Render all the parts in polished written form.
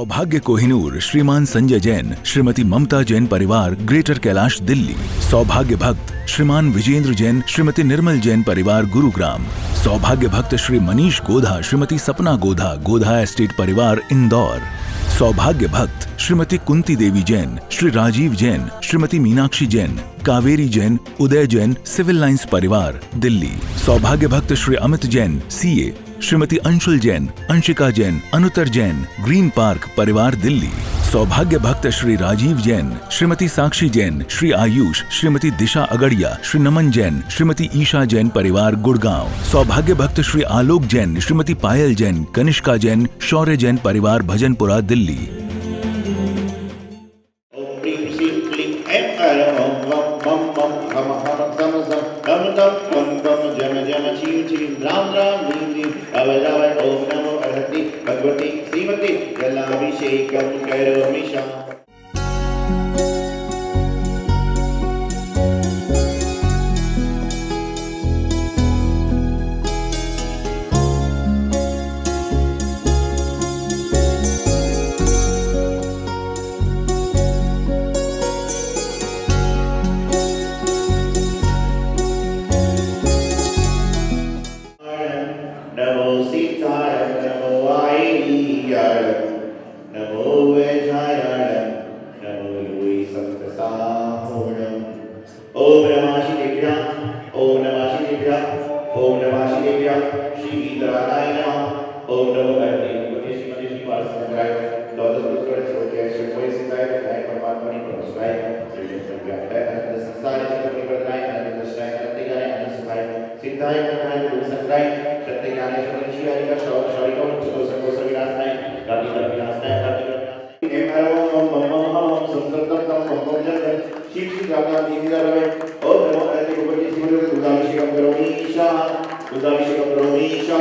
सौभाग्य कोहिनूर श्रीमान संजय जैन, श्रीमती ममता जैन परिवार, ग्रेटर कैलाश दिल्ली। सौभाग्य भक्त श्रीमान विजेंद्र जैन, श्रीमती निर्मल जैन परिवार, गुरुग्राम। सौभाग्य भक्त श्री मनीष गोधा, श्रीमती सपना गोधा, गोधा एस्टेट परिवार, इंदौर। सौभाग्य भक्त श्रीमती कुंती देवी जैन, श्री राजीव जैन, श्रीमती मीनाक्षी जैन, कावेरी जैन, उदय जैन, सिविल लाइंस परिवार, दिल्ली। सौभाग्य भक्त Shri Amit Jain, CA, Shrimati Anshul Jain, Anshika Jain, Anuttar Jain, green park परिवार, दिल्ली। सौभाग्य भक्त श्री राजीव जैन, श्रीमती साक्षी जैन, श्री आयुष, श्रीमती दिशा अगड़िया, श्री नमन जैन, श्रीमती ईशा जैन परिवार, गुड़गांव। सौभाग्य भक्त श्री आलोक जैन, श्रीमती पायल जैन, कनिष्का जैन, शौर्य जैन परिवार, भजनपुरा, दिल्ली। भगवती श्रीमती जलाभिषेकं करोमि शा। नमो सीताय नमो आईयाय नमो वैजाय नमो यूई संतसाहोणम। ओम नमः शिवेभ्यः, ओम नमः शिवेभ्यः, ओम नमः शिवेभ्यः, श्रीधराय नमः। ओम नमो भगवते श्रीमते श्री पार्श्वनाय द्वादश पुत्र श्रोत्रिय श्रीमते सीताय नाय परमात्मनि प्रभुसाय श्री संज्ञाताय अनंत संसार चक्र प्रदाय अनंत दशाय अनंतगाय अनंत सुखाय सिद्धाय नारायण गुरुसंगाय सत्य ज्ञान शक्ति का शौर्य का उच्च संतोष विनाशनाय गादी का विनाशनाय गादी का हे नमो मम संकल्पम मम जन शिव गाता दीदा रहे। ओम नमो अति भगवती श्रीमते दुर्गाभिषेकं करोमि ईशा, दुर्गाभिषेकं करोमि ईशा,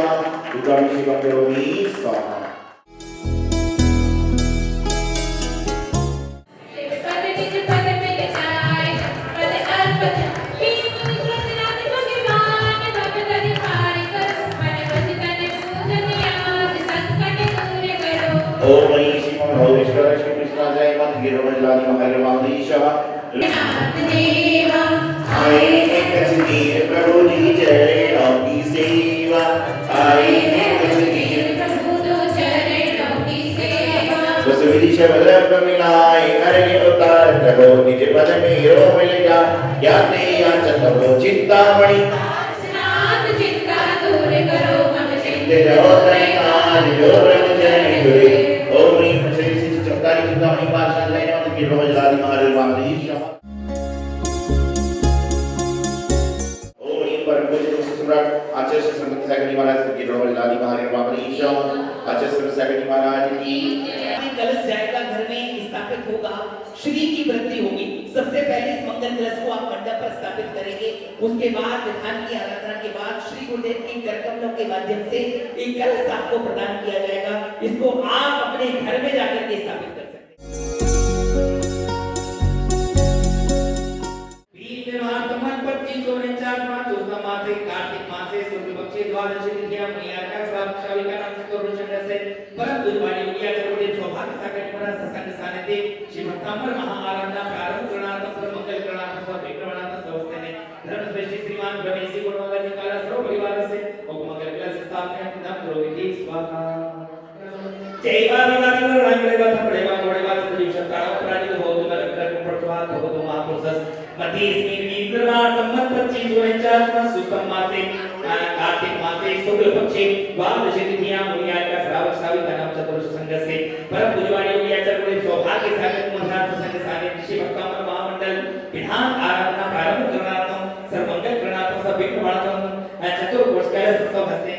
दुर्गाभिषेकं करोमि स्वाहा। ओम ईश्वर भगवेश्वर श्री कृष्ण जय मत गिरवलानी महारवाणीशा देवा आए हैं कश्मीर प्रभु जी चरणों की सेवा। आए हैं कश्मीर प्रभु जो चरणों की सेवा। बस विदिशा भद्र मिलाए करके उतार प्रभु निज पद में रो मिल जा याते या चतुर चिंतामणि स्नान चिंता दूर करो मन चिंते रहो त्रैकाल जो रंजन हुए। ओम ह्रीं श्री श्री चक्रारी चिंतामणि पार्षद नमः गिरवलानी महारवाणीशा। ओम ह्रीं परम पूज्य सम्राट आचार्य श्री संत सागरी महाराज की गिरवलानी महारवाणीशा। आचार्य श्री सागरी महाराज की कलश जाएगा, घर में स्थापित होगा, श्री की वृद्धि होगी। सबसे पहले इस मंगल कलश को आप मंडप पर स्थापित करेंगे। उसके बाद विधान की आराधना के बाद श्री गुरुदेव के करकमलों के माध्यम से एक कलश आपको प्रदान किया जाएगा। इसको आप अपने घर में जाकर के स्थापित कर सकते हैं। कार्तिक मासे शुक्ल पक्षे द्वादशी तिथियां मुनियाका श्राविका नाम से तोरुचंद्र से परम गुरुवाणी मुनिया चरवड़े सौभाग्य सागर महाराज सत्संग सानिध्य श्री भक्तांबर महा आराधना प्रारंभ करणार्थम सर्व मंगल करणार्थम सर्व विक्रमणार्थम सर्वस्तेने धर्म श्रेष्ठ श्रीमान ब्रह्मेशी गुणवंदन काला सर्व परिवार से उपमंगल कलश स्थापना नाम द्रौपदी स्वाहा। जय बाबा रंगले बात पड़ेगा मोड़े बात सजीव शतारा प्राणी हो तुम रखकर प्रत्वात हो तुम महापुरुष मध्य इसमें विक्रमाण संवत 2549 सुतम मासे कार्तिक मासे शुक्ल पक्षे द्वादशी तिथियां मुनियाका श्रावक श्राविका नाम चतुर्दश संघ से परम पूज्यवाणी मुनिया चरवड़े सौभाग्य सागर महाराज संघ सानिध्य श्री भक्तांबर महामंडल विधान आराधना प्रारंभ करणार्थम सर्वमंगल करणार्थम सब विघ्नवाणर्थम चतुर्कोश कैलास उत्सव हस्ते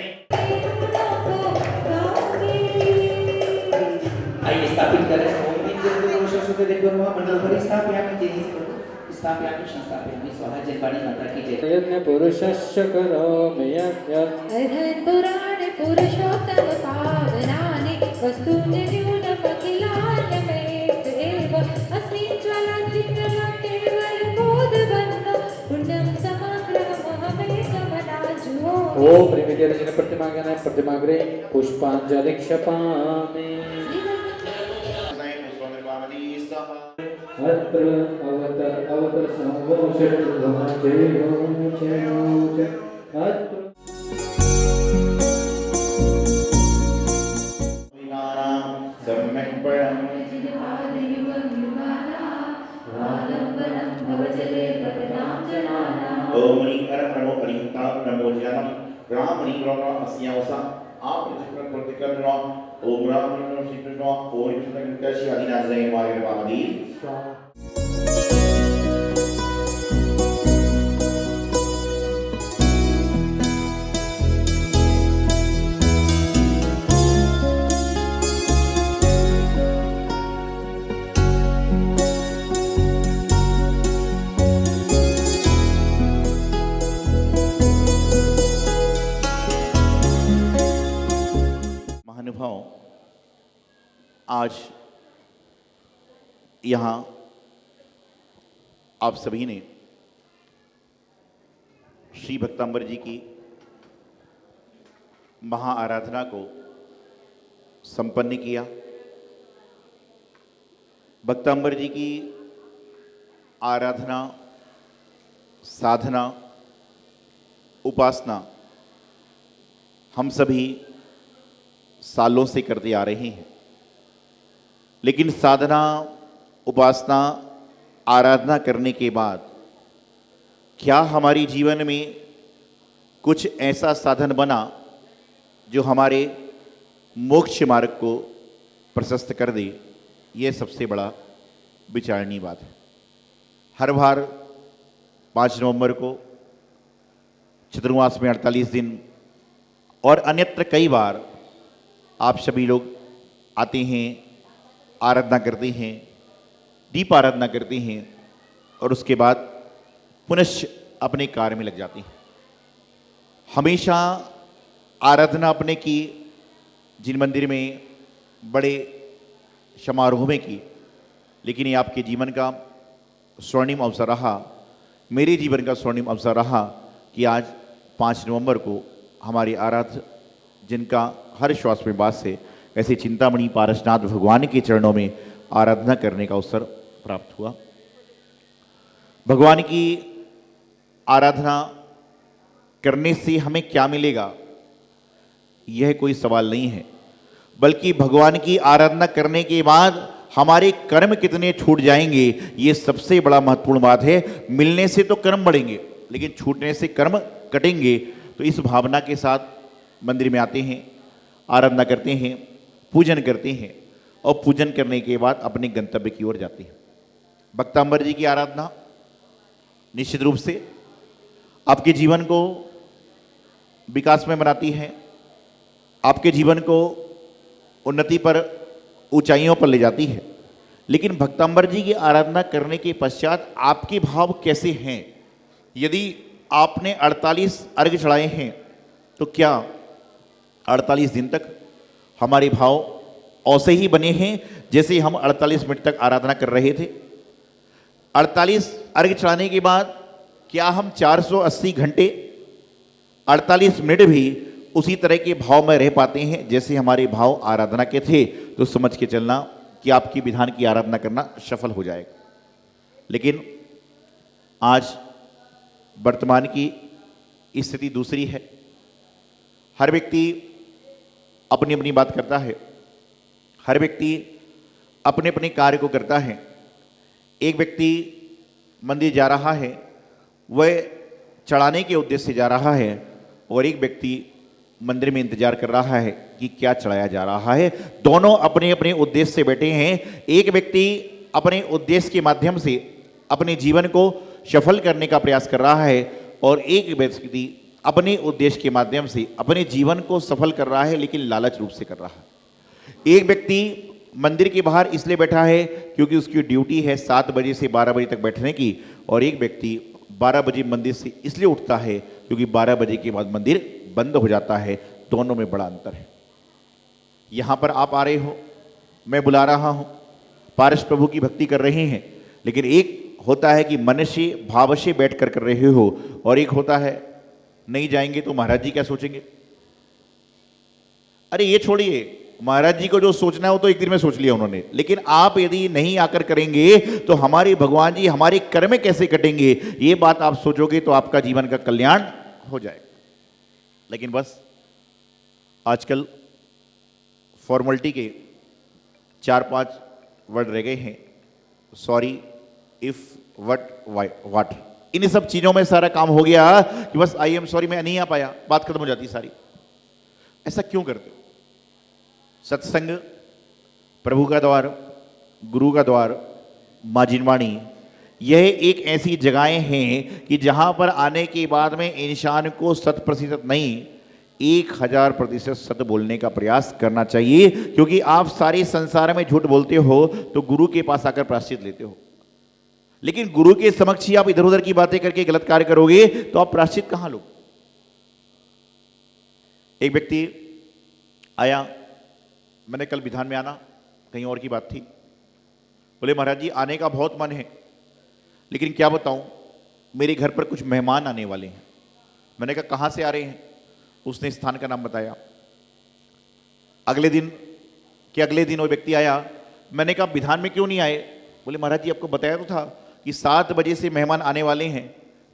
आइए स्थापित करें। ओम ह्रीं देवदेव सुते देव महामंडल परिस्थाप्यामि तेहि स्थाप्यामि संस्थाप्यामि स्वाहा। जय वाणी माता की जय। यज्ञ पुरुषस्य करोमि यज्ञम् अधन्तुराणि पुरुषोत्तम पावनानि वस्तूनि न्यूनमखिलान्यमेव एव अस्मिन् ज्वलन्ति केवलं बोधबन्धो पुण्यं समग्रमहमेकमनाजुहो। ओम प्रेमिकेरचिन प्रतिमागणे प्रतिमाग्रे पुष्पाञ्जलिं क्षपामि। स्वाहा अत्र अवतर संवोषट् अत्र सम्यक् परम् ओम ह्रीं नमो हरिता नमो ज्ञानम राम ह्रीं नमो अस्यावसा आप प्रतिक्रम प्रतिक्रम ओम राम नमो श्री कृष्ण ओम कृष्ण कृष्ण आदिनाथ जय वाले वादी महानुभाव आज यहाँ आप सभी ने श्री भक्तांबर जी की महा आराधना को संपन्न किया। भक्तांबर जी की आराधना, साधना, उपासना हम सभी सालों से करते आ रहे हैं, लेकिन साधना, उपासना, आराधना करने के बाद क्या हमारे जीवन में कुछ ऐसा साधन बना जो हमारे मोक्ष मार्ग को प्रशस्त कर दे? ये सबसे बड़ा विचारणीय बात है। हर बार 5 नवंबर को चतुर्मास में 48 दिन और अन्यत्र कई बार आप सभी लोग आते हैं, आराधना करते हैं, दीप आराधना करते हैं और उसके बाद पुनश्च अपने कार्य में लग जाते हैं। हमेशा आराधना अपने की जिन मंदिर में बड़े समारोह में की, लेकिन ये आपके जीवन का स्वर्णिम अवसर रहा, मेरे जीवन का स्वर्णिम अवसर रहा कि आज 5 नवंबर को हमारे आराध्य जिनका हर श्वास में वास है, ऐसे चिंतामणि पारसनाथ भगवान के चरणों में आराधना करने का अवसर प्राप्त हुआ। भगवान की आराधना करने से हमें क्या मिलेगा, यह कोई सवाल नहीं है, बल्कि भगवान की आराधना करने के बाद हमारे कर्म कितने छूट जाएंगे, ये सबसे बड़ा महत्वपूर्ण बात है। मिलने से तो कर्म बढ़ेंगे, लेकिन छूटने से कर्म कटेंगे। तो इस भावना के साथ मंदिर में आते हैं, आराधना करते हैं, पूजन करते हैं और पूजन करने के बाद अपने गंतव्य की ओर जाते हैं। भक्तांबर जी की आराधना निश्चित रूप से आपके जीवन को विकास में बनाती है, आपके जीवन को उन्नति पर, ऊंचाइयों पर ले जाती है। लेकिन भक्तांबर जी की आराधना करने के पश्चात आपके भाव कैसे हैं? यदि आपने 48 अर्घ चढ़ाए हैं तो क्या 48 दिन तक हमारे भाव ऐसे ही बने हैं जैसे हम 48 मिनट तक आराधना कर रहे थे? 48 अर्घ चढ़ाने के बाद क्या हम 480 घंटे 48 मिनट भी उसी तरह के भाव में रह पाते हैं जैसे हमारे भाव आराधना के थे? तो समझ के चलना कि आपकी विधान की आराधना करना सफल हो जाएगा। लेकिन आज वर्तमान की स्थिति दूसरी है। हर व्यक्ति अपनी अपनी बात करता है, हर व्यक्ति अपने अपने कार्य को करता है। एक व्यक्ति मंदिर जा रहा है, वह चढ़ाने के उद्देश्य से जा रहा है, और एक व्यक्ति मंदिर में इंतजार कर रहा है कि क्या चढ़ाया जा रहा है। दोनों अपने अपने उद्देश्य से बैठे हैं। एक व्यक्ति अपने उद्देश्य के माध्यम से अपने जीवन को सफल करने का प्रयास कर रहा है, और एक व्यक्ति अपने उद्देश्य के माध्यम से अपने जीवन को सफल कर रहा है, लेकिन लालच रूप से कर रहा है। एक व्यक्ति मंदिर के बाहर इसलिए बैठा है क्योंकि उसकी ड्यूटी है 7 बजे से 12 बजे तक बैठने की, और एक व्यक्ति 12 बजे मंदिर से इसलिए उठता है क्योंकि 12 बजे के बाद मंदिर बंद हो जाता है। दोनों में बड़ा अंतर है। यहाँ पर आप आ रहे हो, मैं बुला रहा हूँ, पारस प्रभु की भक्ति कर रहे हैं, लेकिन एक होता है कि मन से भाव से बैठ कर रहे हो, और एक होता है नहीं जाएंगे तो महाराज जी क्या सोचेंगे। अरे ये छोड़िए, महाराज जी को जो सोचना है वो तो एक दिन में सोच लिया उन्होंने, लेकिन आप यदि नहीं आकर करेंगे तो हमारे भगवान जी हमारे कर्म कैसे कटेंगे, ये बात आप सोचोगे तो आपका जीवन का कल्याण हो जाएगा। लेकिन बस आजकल फॉर्मेलिटी के 4-5 वर्ड रह गए हैं, सॉरी, इफ, वट, वाट, इन सब चीजों में सारा काम हो गया कि बस आई एम सॉरी, मैं नहीं आ पाया, बात खत्म हो जाती सारी। ऐसा क्यों करते हो? सत्संग, प्रभु का द्वार, गुरु का द्वार, मां जिनवाणी, यह एक ऐसी जगहें हैं कि जहां पर आने के बाद में इंसान को 100% नहीं 1000% सत्य बोलने का प्रयास करना चाहिए, क्योंकि आप सारे संसार में झूठ बोलते हो तो गुरु के पास आकर प्रायश्चित लेते हो, लेकिन गुरु के समक्ष ही आप इधर उधर की बातें करके गलत कार्य करोगे तो आप प्रायश्चित कहां लोगे? एक व्यक्ति आया, मैंने कल विधान में आना, कहीं और की बात थी, बोले महाराज जी आने का बहुत मन है, लेकिन क्या बताऊं, मेरे घर पर कुछ मेहमान आने वाले हैं। मैंने कहा कहां से आ रहे हैं? उसने स्थान का नाम बताया। अगले दिन वो व्यक्ति आया, मैंने कहा विधान में क्यों नहीं आए? बोले महाराज जी आपको बताया तो था कि 7 बजे से मेहमान आने वाले हैं,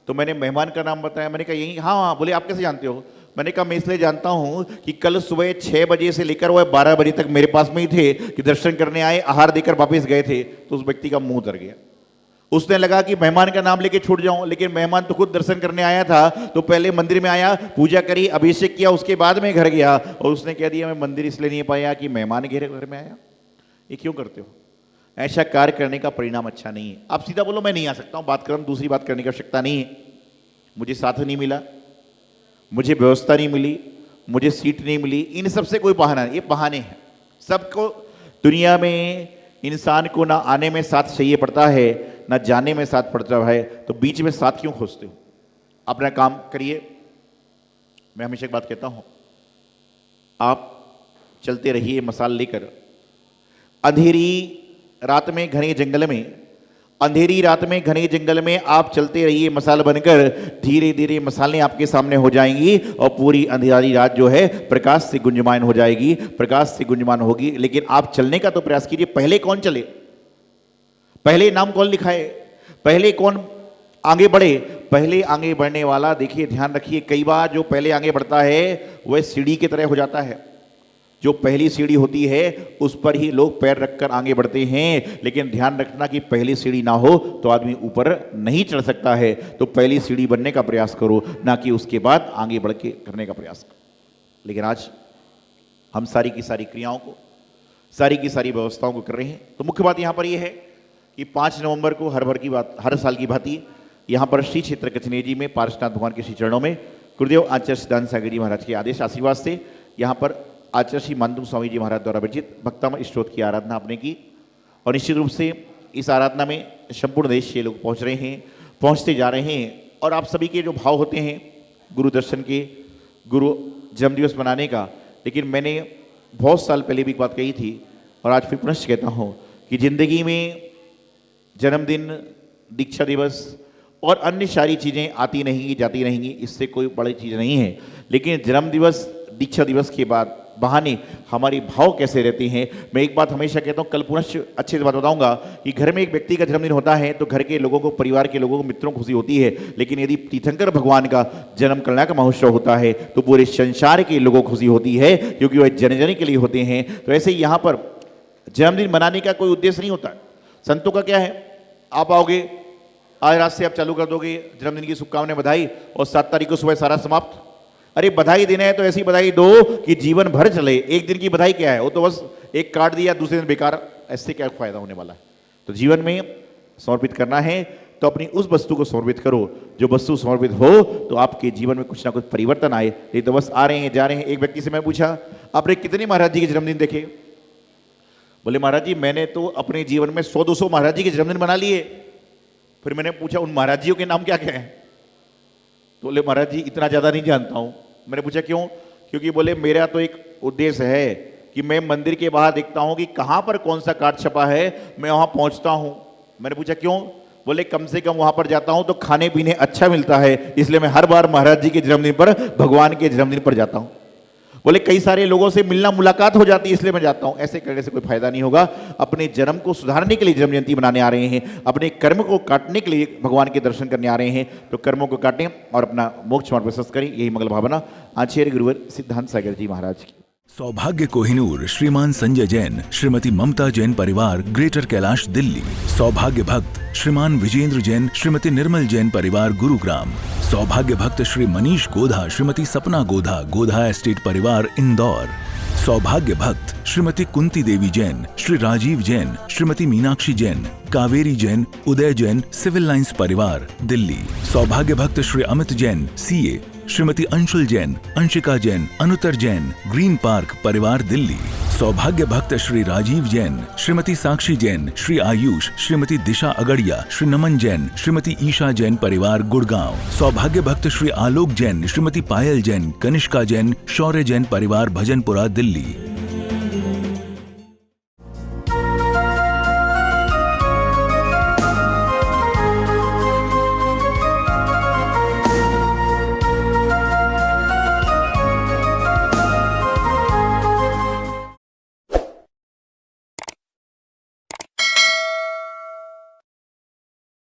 तो मैंने मेहमान का नाम बताया। मैंने कहा यही? हाँ। बोले आप कैसे जानते हो? मैंने कहा मैं इसलिए जानता हूं कि कल सुबह 6 बजे से लेकर वह 12 बजे तक मेरे पास में ही थे कि दर्शन करने आए, आहार देकर वापस गए थे। तो उस व्यक्ति का मुंह उतर गया। उसने लगा कि मेहमान का नाम लेके छूट जाऊं, लेकिन मेहमान तो खुद दर्शन करने आया था, तो पहले मंदिर में आया, पूजा करी, अभिषेक किया, उसके बाद में घर गया, और उसने कह दिया मैं मंदिर इसलिए नहीं पाया कि मेहमान घर में आया। ये क्यों करते हो? ऐसा कार्य करने का परिणाम अच्छा नहीं है। आप सीधा बोलो मैं नहीं आ सकता हूं, बात करो, दूसरी बात करने की आवश्यकता नहीं है। मुझे साथ नहीं मिला, मुझे व्यवस्था नहीं मिली, मुझे सीट नहीं मिली, इन सबसे कोई बहाना नहीं, ये बहाने हैं। सबको दुनिया में इंसान को ना आने में साथ चाहिए पड़ता है, ना जाने में साथ पड़ता है, तो बीच में साथ क्यों खोजते हो? अपना काम करिए। मैं हमेशा एक बात कहता हूं, आप चलते रहिए मसाल लेकर, अंधेरी रात में घने जंगल में, अंधेरी रात में घने जंगल में आप चलते रहिए मसाल बनकर, धीरे धीरे मसालें आपके सामने हो जाएंगी और पूरी अंधेरी रात जो है प्रकाश से गुंजमान हो जाएगी, प्रकाश से गुंजमान होगी। लेकिन आप चलने का तो प्रयास कीजिए। पहले कौन चले, पहले नाम कौन लिखाए, पहले कौन आगे बढ़े? पहले आगे बढ़ने वाला, देखिए ध्यान रखिए, कई बार जो पहले आगे बढ़ता है वह सीढ़ी की तरह हो जाता है। जो पहली सीढ़ी होती है उस पर ही लोग पैर रखकर आगे बढ़ते हैं, लेकिन ध्यान रखना कि पहली सीढ़ी ना हो तो आदमी ऊपर नहीं चढ़ सकता है। तो पहली सीढ़ी बनने का प्रयास करो, ना कि उसके बाद आगे बढ़ के करने का प्रयास करो। लेकिन आज हम सारी की सारी क्रियाओं को, सारी की सारी व्यवस्थाओं को कर रहे हैं। तो मुख्य बात यहाँ पर यह है कि 5 नवंबर को हर साल की भांति यहाँ पर श्री क्षेत्र कचनेजी में पार्श्वनाथ भगवान के श्री चरणों में गुरुदेव आचार्य सिद्धांत सागर जी महाराज के आदेश आशीर्वाद से यहाँ पर आचार्य श्री मानतुंग स्वामी जी महाराज द्वारा विरचित भक्तम स्त्रोत की आराधना आपने की। और निश्चित रूप से इस आराधना में संपूर्ण देश के लोग पहुँच रहे हैं, पहुँचते जा रहे हैं। और आप सभी के जो भाव होते हैं गुरु दर्शन के, गुरु जन्मदिवस मनाने का, लेकिन मैंने बहुत साल पहले भी एक बात कही थी और आज फिर पुनः कहता हूँ कि जिंदगी में जन्मदिन, दीक्षा दिवस और अन्य सारी चीज़ें आती रहेंगी जाती रहेंगी, इससे कोई बड़ी चीज़ नहीं है। लेकिन जन्म दिवस, दीक्षा दिवस के बाद बहाने हमारे भाव कैसे रहते हैं। मैं एक बात हमेशा कहता हूँ, कल पुनः अच्छे से बात बताऊंगा कि घर में एक व्यक्ति का जन्मदिन होता है तो घर के लोगों को, परिवार के लोगों को, मित्रों को खुशी होती है। लेकिन यदि तीर्थंकर भगवान का जन्म कल्याण का महोत्सव होता है तो पूरे संसार के लोगों को खुशी होती है, क्योंकि वह जन जन के लिए होते हैं। तो ऐसे ही यहाँ पर जन्मदिन मनाने का कोई उद्देश्य नहीं होता। संतों का क्या है, आप आओगे, आज रात से आप चालू कर दोगे जन्मदिन की शुभकामनाएं, बधाई, और 7 तारीख को सुबह सारा समाप्त। अरे बधाई देना है तो ऐसी बधाई दो कि जीवन भर चले। एक दिन की बधाई क्या है, वो तो बस एक कार्ड दिया दूसरे दिन बेकार, ऐसे क्या फायदा होने वाला है। तो जीवन में समर्पित करना है तो अपनी उस वस्तु को समर्पित करो जो वस्तु समर्पित हो तो आपके जीवन में कुछ ना कुछ परिवर्तन आए। नहीं तो बस आ रहे हैं जा रहे हैं। एक व्यक्ति से मैं पूछा, आपने कितने महाराज जी के जन्मदिन देखे? बोले महाराज जी मैंने तो अपने जीवन में 100-200 महाराज जी के जन्मदिन मना लिए। फिर मैंने पूछा उन महाराज जियों के नाम क्या क्या हैं? तो बोले महाराज जी इतना ज़्यादा नहीं जानता हूँ। मैंने पूछा क्यों? क्योंकि बोले मेरा तो एक उद्देश्य है कि मैं मंदिर के बाहर देखता हूँ कि कहाँ पर कौन सा कार्ड छपा है, मैं वहाँ पहुँचता हूँ। मैंने पूछा क्यों? बोले कम से कम वहाँ पर जाता हूँ तो खाने पीने अच्छा मिलता है, इसलिए मैं हर बार महाराज जी के जन्मदिन पर, भगवान के जन्मदिन पर जाता हूँ। बोले कई सारे लोगों से मिलना मुलाकात हो जाती है इसलिए मैं जाता हूं। ऐसे करने से कोई फायदा नहीं होगा। अपने जन्म को सुधारने के लिए जन्म जयंती मनाने आ रहे हैं, अपने कर्म को काटने के लिए भगवान के दर्शन करने आ रहे हैं, तो कर्मों को काटें और अपना मोक्ष मार्ग प्रशस्त करें। यही मंगल भावना आचार्य गुरुवर सिद्धांत सागर जी महाराज की। सौभाग्य कोहिनूर श्रीमान संजय जैन, श्रीमती ममता जैन परिवार, ग्रेटर कैलाश दिल्ली। सौभाग्य भक्त श्रीमान विजेंद्र जैन, श्रीमती निर्मल जैन परिवार, गुरुग्राम। सौभाग्य भक्त श्री मनीष गोधा, श्रीमती सपना गोधा, गोधा एस्टेट परिवार, इंदौर। सौभाग्य भक्त श्रीमती कुंती देवी जैन, श्री राजीव जैन, श्रीमती मीनाक्षी जैन, कावेरी जैन, उदय जैन, सिविल लाइंस परिवार, दिल्ली। सौभाग्य भक्त Shri Amit Jain, CA, Shrimati Anshul Jain, Anshika Jain, Anuttar Jain, green park परिवार, दिल्ली। सौभाग्य भक्त श्री राजीव जैन, श्रीमती साक्षी जैन, श्री आयुष, श्रीमती दिशा अगड़िया, श्री नमन जैन, श्रीमती ईशा जैन परिवार, गुड़गांव। सौभाग्य भक्त श्री आलोक जैन, श्रीमती पायल जैन, कनिष्का जैन, शौर्य जैन परिवार, भजनपुरा, दिल्ली।